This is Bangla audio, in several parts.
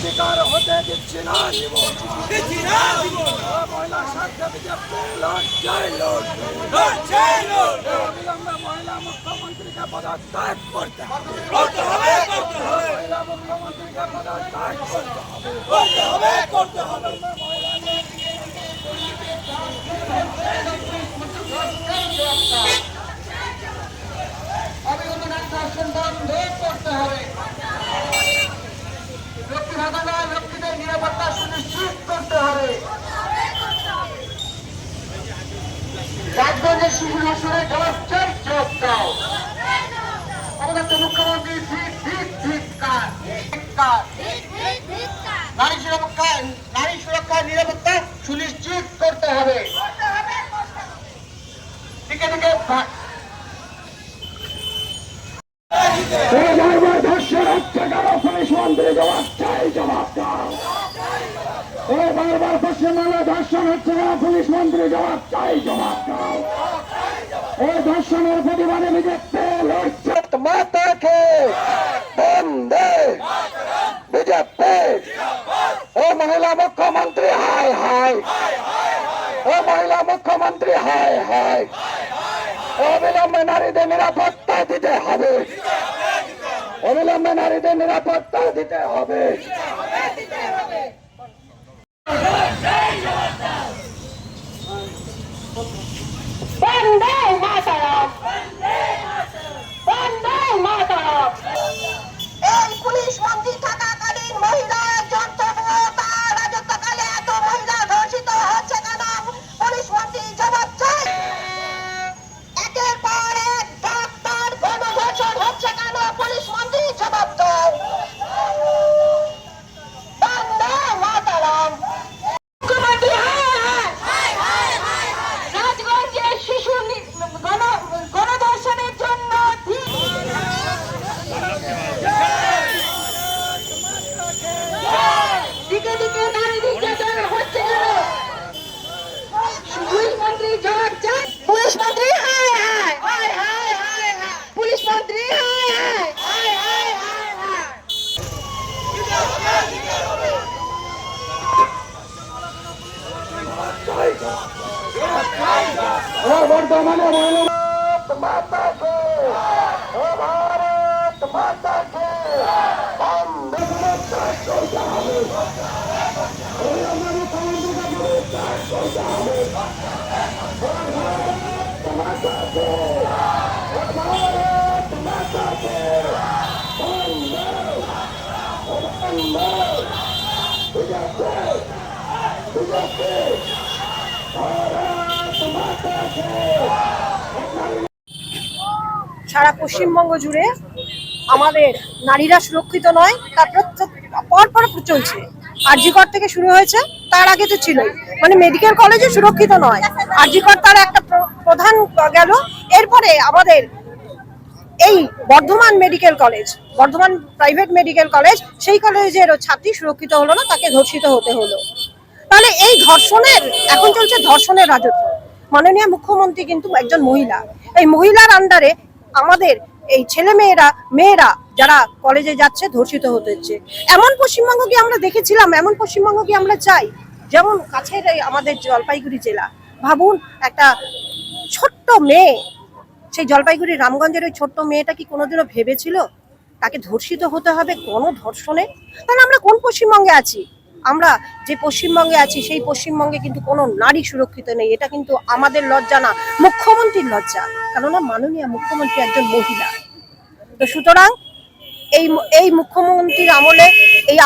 শিকার হতে দিচ্ছি না জীবন মহিলা স্বার্থে বিজেপি অবিলম্বে মহিলা মুখ্যমন্ত্রীকে পদত্যাগ করতে হবে মহিলা মুখ্যমন্ত্রীকে পদত্যাগ করতে হবে ধর্ষণ বন্ধ করতে হবে। লক্ষ্মী ভাতানা লক্ষ্মীদের নিরাপত্তা সুনিশ্চিত করতে হবে। রাজগঞ্জের শিশু ধর্ষণের জবাব চাই, জবাব দাও। আমাদের মুখ্যমন্ত্রী নারী সুরক্ষার নিরাপত্তা সুনিশ্চিত করতে হবে। দিকে দিকে ধর্ষণ হচ্ছে কেন পুলিশ মন্ত্রী জবাব চাই, জবাব দাও। বারবার পশ্চিমবঙ্গে ধর্ষণ হচ্ছে কেন পুলিশ মন্ত্রী জবাব চাই, জবাব দাও। এই ধর্ষণের প্রতিবাদে বিজেপি লড়ছে। মাতাকে বন্দে বিজেপি। ও মহিলা মুখ্যমন্ত্রী হায় হায়, ও মহিলা মুখ্যমন্ত্রী হায় হায়। অবিলম্বে নারীদের নিরাপত্তা দিতে হবে, অবিলম্বে নারীদের নিরাপত্তা দিতে হবে। বন্দে মাতরম, বন্দে মাতরম। এই পুলিশ মন্ত্রী থাকাকালীন মহিলা তার রাজত্বকালে এত মহিলা ধর্ষিত হচ্ছে কেন? পুলিশ মন্ত্রী জবাব চাই। একের পর এক ডাক্তার গণধর্ষণ হচ্ছে কেন? পুলিশ মন্ত্রী জবাব দাও। বন্দে মাতরম। মুখ্যমন্ত্রী রাজগঞ্জের শিশু গণধর্ষণের জন্য দিকে দিকে নারী নির্যাতন হচ্ছে কেন? পুলিশ মন্ত্রী জবাব চাই। পুলিশ মন্ত্রী হায় হায়, হায় হায় হায় হায়। পুলিশ মন্ত্রী হায় হায়, হায় হায় হায় হায়। বর্তমানে ভারত মাতাকে, ভারত মাতাকে বন্দে করতে হবে। সারা পশ্চিমবঙ্গ জুড়ে আমাদের নারীরা সুরক্ষিত নয়, তার পরপর চলছে। আরজিকর থেকে শুরু হয়েছে, তার আগে তো ছিল, মানে মেডিকেল কলেজে সুরক্ষিত নয়। আরজিকর তার একটা প্রধান গেল। এরপরে আমাদের এই Bardhaman medical college, Bardhaman private medical college, সেই কলেজের ছাত্রী সুরক্ষিত হলো না, তাকে ধর্ষিত হতে হলো। তাহলে এই ধর্ষণের, এখন চলছে ধর্ষণের রাজত্ব। মাননীয় মুখ্যমন্ত্রী কিন্তু একজন মহিলা। এই মহিলার আন্ডারে আমাদের এই ছেলে মেয়েরা যারা কলেজে যাচ্ছে ধর্ষিত হতে হচ্ছে। এমন পশ্চিমবঙ্গ কি আমরা দেখেছিলাম? এমন পশ্চিমবঙ্গ কি আমরা চাই? যেমন কাছের আমাদের জলপাইগুড়ি জেলা, ভাবুন, একটা ছোট্ট মেয়ে, সেই জলপাইগুড়ি রামগঞ্জের ওই ছোট্ট মেয়েটা কি কোনোদিনও ভেবেছিল তাকে ধর্ষিত হতে হবে গণধর্ষণে? তাহলে আমরা কোন পশ্চিমবঙ্গে আছি? আমরা যে পশ্চিমবঙ্গে আছি সেই পশ্চিমবঙ্গে কিন্তু কোনো নারী সুরক্ষিত নেই। এটা কিন্তু আমাদের লজ্জা না, মুখ্যমন্ত্রীর লজ্জা, কেননা মাননীয় মুখ্যমন্ত্রী একজন মহিলা। তো সুতরাং এই মুখ্যমন্ত্রীর আমলে এই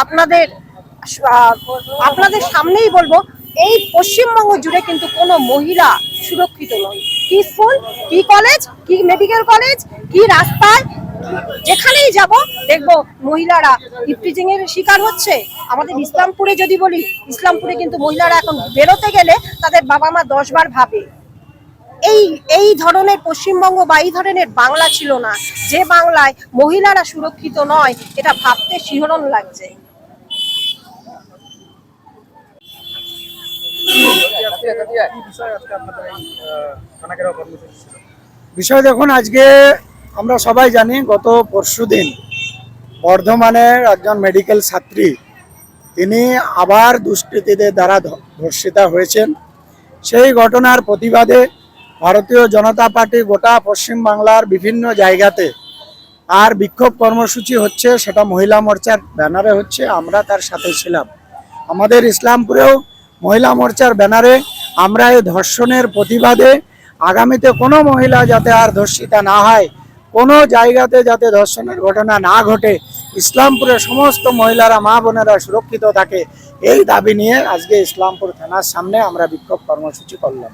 আপনাদের সামনেই বলবো, এই পশ্চিমবঙ্গ জুড়ে কিন্তু কোনো মহিলা সুরক্ষিত নয়। কি স্কুল, কি কলেজ, কি মেডিকেল কলেজ, কি রাস্তায়, যেখানেই যাব দেখবো মহিলারা ইফটিজিং এর শিকার হচ্ছে। আমাদের ইসলামপুরে যদি বলি, ইসলামপুরে কিন্তু মহিলারা এখন বেরোতে গেলে তাদের বাবা মা 10 বার ভাবে। এই ধরনের পশ্চিমবঙ্গ বা এই ধরনের বাংলা ছিল না, যে বাংলায় মহিলারা সুরক্ষিত নয়, এটা ভাবতে শিহরণ লাগছে। বিষয় দেখুন, আজকে আমরা সবাই জানি গত পরশুদিন বর্ধমানের একজন মেডিকেল ছাত্রী তিনি আবার দুষ্কৃতীদের দ্বারা ধর্ষিতা হয়েছেন। সেই ঘটনার প্রতিবাদে ভারতীয় জনতা পার্টি গোটা পশ্চিমবাংলার বিভিন্ন জায়গাতে আর বিক্ষোভ কর্মসূচি হচ্ছে, সেটা মহিলা মোর্চার ব্যানারে হচ্ছে। আমরা তার সাথে ছিলাম। আমাদের ইসলামপুরেও মহিলা মোর্চার ব্যানারে আমরা এই ধর্ষণের প্রতিবাদে আগামীতে কোনো মহিলা যাতে আর ধর্ষিতা না হয়, কোনো জায়গাতে যাতে ধর্ষণের ঘটনা না ঘটে, ইসলামপুরের সমস্ত মহিলারা, মা বোনেরা সুরক্ষিত থাকে, এই দাবি নিয়ে আজকে ইসলামপুর থানার সামনে আমরা বিক্ষোভ কর্মসূচি করলাম।